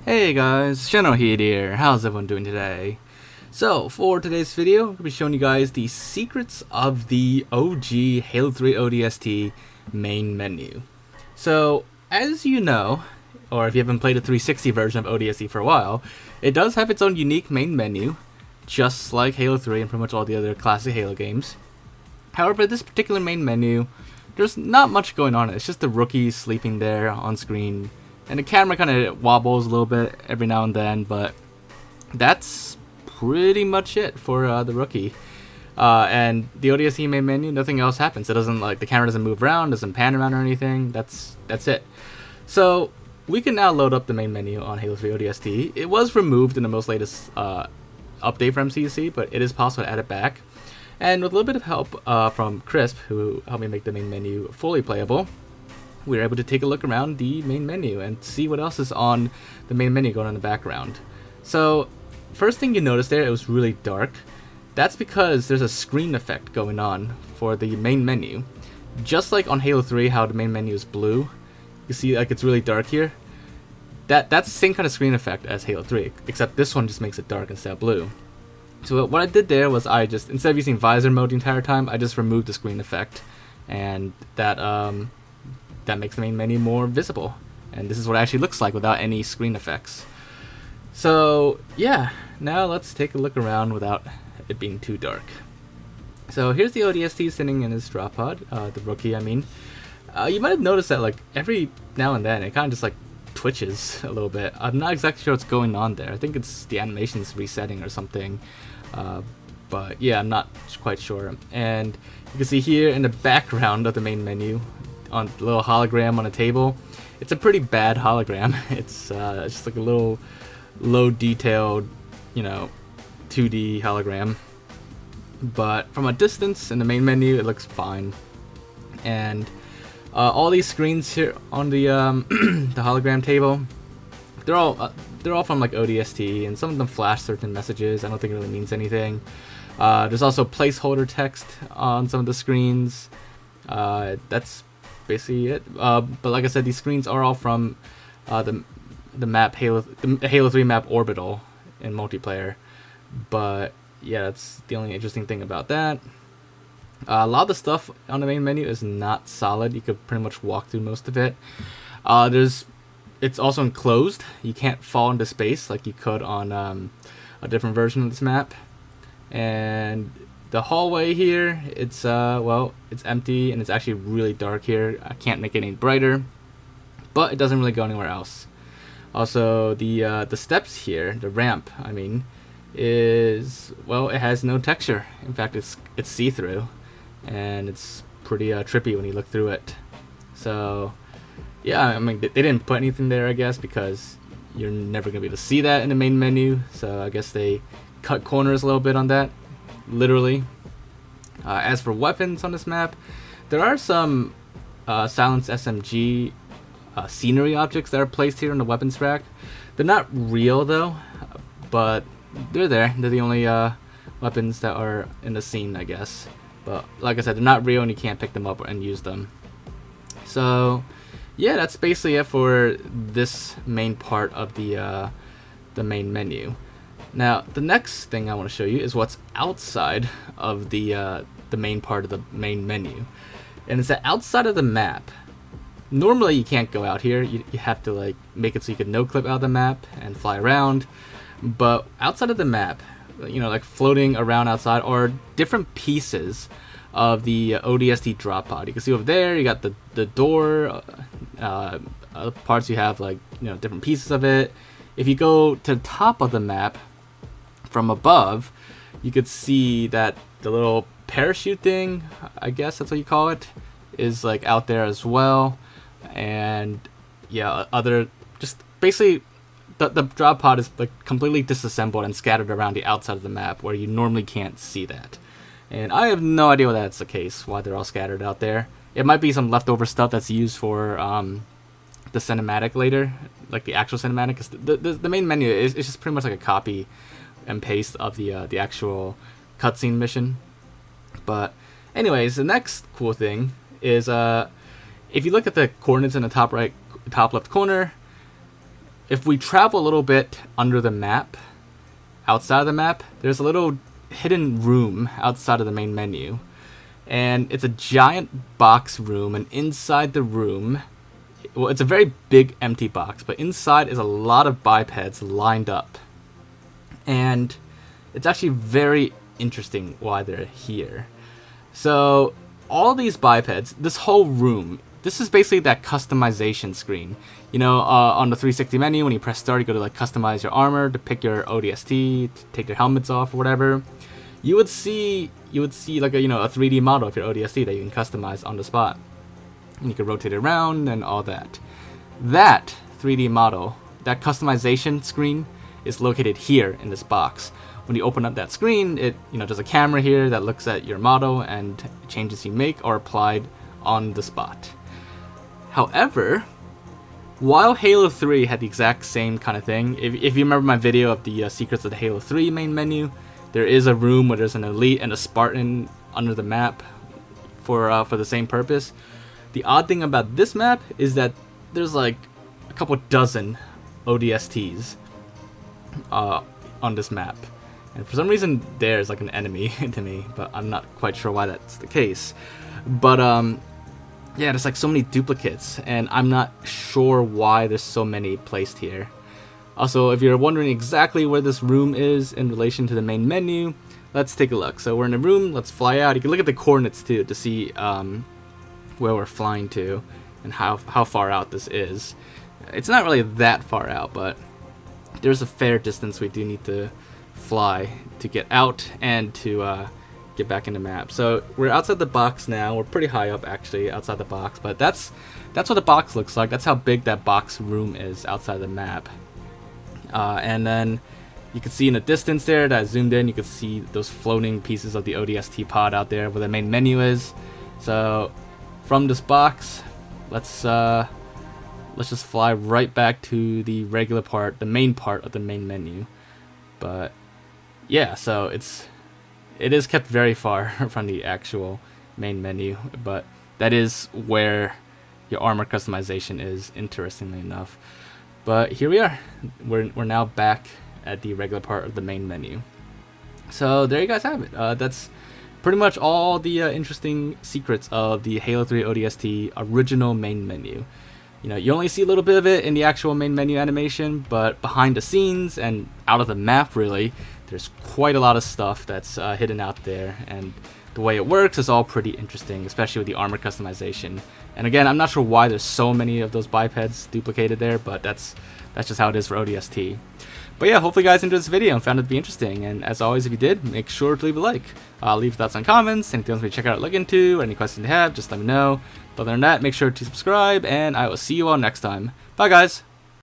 Hey guys, Generalkidd here. How's everyone doing today? So, for today's video, I'm going to be showing you guys the secrets of the OG Halo 3 ODST main menu. So, as you know, or if you haven't played the 360 version of ODST for a while, it does have its own unique main menu, just like Halo 3 and pretty much all the other classic Halo games. However, this particular main menu, there's not much going on. It's just the rookie sleeping there on screen. And the camera kind of wobbles a little bit every now and then, but that's pretty much it for the rookie. And the ODST main menu, nothing else happens. It doesn't, like, the camera doesn't move around, doesn't pan around or anything. That's it. So we can now load up the main menu on Halo 3 ODST. It was removed in the most latest update from MCC, but it is possible to add it back. And with a little bit of help from Crisp, who helped me make the main menu fully playable, we were able to take a look around the main menu and see what else is on the main menu going on in the background. So, first thing you notice there, it was really dark. That's because there's a screen effect going on for the main menu. Just like on Halo 3, how the main menu is blue, you see like it's really dark here. That's the same kind of screen effect as Halo 3, except this one just makes it dark instead of blue. So what I did there was I just, instead of using visor mode the entire time, I just removed the screen effect, and that makes the main menu more visible. And this is what it actually looks like without any screen effects. So yeah, now let's take a look around without it being too dark. So here's the ODST sitting in his drop pod, the rookie I mean. You might have noticed that like every now and then it kind of just like twitches a little bit. I'm not exactly sure what's going on there. I think it's the animation's resetting or something. But yeah, I'm not quite sure. And you can see here in the background of the main menu, on the little hologram on a table, it's a pretty bad hologram. It's just like a little low detailed, 2D hologram. But from a distance in the main menu, it looks fine. And all these screens here on the the hologram table, they're all from like ODST, and some of them flash certain messages. I don't think it really means anything. There's also placeholder text on some of the screens. That's basically it. But like I said, these screens are all from the map Halo 3 map Orbital in multiplayer. But yeah, that's the only interesting thing about that. A lot of the stuff on the main menu is not solid. You could pretty much walk through most of it. It's also enclosed. You can't fall into space like you could on a different version of this map. And the hallway here, it's empty, and it's actually really dark here. I can't make it any brighter, but it doesn't really go anywhere else. Also, the steps here, the ramp, I mean, it has no texture. In fact, it's see-through, and it's pretty trippy when you look through it. So yeah, I mean, they didn't put anything there, I guess, because you're never gonna be able to see that in the main menu. So I guess they cut corners a little bit on that, literally. As for weapons on this map, there are some silenced SMG scenery objects that are placed here in the weapons rack. They're not real though, but they're there. They're the only weapons that are in the scene, I guess. But like I said, they're not real, and you can't pick them up and use them. So yeah, that's basically it for this main part of the main menu. Now, the next thing I want to show you is what's outside of the main part of the main menu. And it's that outside of the map, normally you can't go out here. You have to like make it so you can no-clip out of the map and fly around. But outside of the map, like floating around outside, are different pieces of the ODST drop pod. You can see over there, you got the door, other parts you have like, different pieces of it. If you go to the top of the map, from above, you could see that the little parachute thing, I guess that's what you call it, is like out there as well. And yeah, just basically the drop pod is like completely disassembled and scattered around the outside of the map where you normally can't see that. And I have no idea why that's the case, why they're all scattered out there. It might be some leftover stuff that's used for the cinematic later, like the actual cinematic. 'Cause the main menu is just pretty much like a copy and paste of the actual cutscene mission. But anyways, the next cool thing is if you look at the coordinates in the top left corner, if we travel a little bit under the map, outside of the map, there's a little hidden room outside of the main menu. And it's a giant box room, and inside the room, well, it's a very big empty box, but inside is a lot of bipeds lined up. And it's actually very interesting why they're here. So all these bipeds, this whole room, this is basically that customization screen. You know, on the 360 menu, when you press start, you go to like customize your armor, to pick your ODST, to take their helmets off or whatever. You would see like a, you know, a 3D model of your ODST that you can customize on the spot. And you can rotate it around and all that. That 3D model, that customization screen, is located here in this box. When you open up that screen, it, you know, there's a camera here that looks at your model and changes you make are applied on the spot. However, while Halo 3 had the exact same kind of thing, if you remember my video of the secrets of the Halo 3 main menu, there is a room where there's an elite and a Spartan under the map for the same purpose. The odd thing about this map is that there's like a couple dozen ODSTs on this map. And for some reason there's like an enemy to me, but I'm not quite sure why that's the case. But yeah, there's like so many duplicates, and I'm not sure why there's so many placed here. Also, if you're wondering exactly where this room is in relation to the main menu, let's take a look. So we're in a room, let's fly out. You can look at the coordinates too to see where we're flying to and how far out this is. It's not really that far out, but there's a fair distance we do need to fly to get out and to get back in the map. So we're outside the box now. We're pretty high up actually outside the box, but that's what the box looks like. That's how big that box room is outside the map. And then you can see in the distance there that I zoomed in, you can see those floating pieces of the ODST pod out there where the main menu is. So from this box, let's just fly right back to the regular part, the main part of the main menu. But yeah, so it is kept very far from the actual main menu, but that is where your armor customization is, interestingly enough. But here we are. We're now back at the regular part of the main menu. So there you guys have it. That's pretty much all the interesting secrets of the Halo 3 ODST original main menu. You know, you only see a little bit of it in the actual main menu animation, but behind the scenes and out of the map, really, there's quite a lot of stuff that's hidden out there, and the way it works is all pretty interesting, especially with the armor customization. And again, I'm not sure why there's so many of those bipeds duplicated there, but that's just how it is for ODST. But yeah, hopefully you guys enjoyed this video and found it to be interesting, and as always, if you did, make sure to leave a like. Leave thoughts and comments, anything else we check out or look into, or any questions you have, just let me know. But other than that, make sure to subscribe, and I will see you all next time. Bye guys!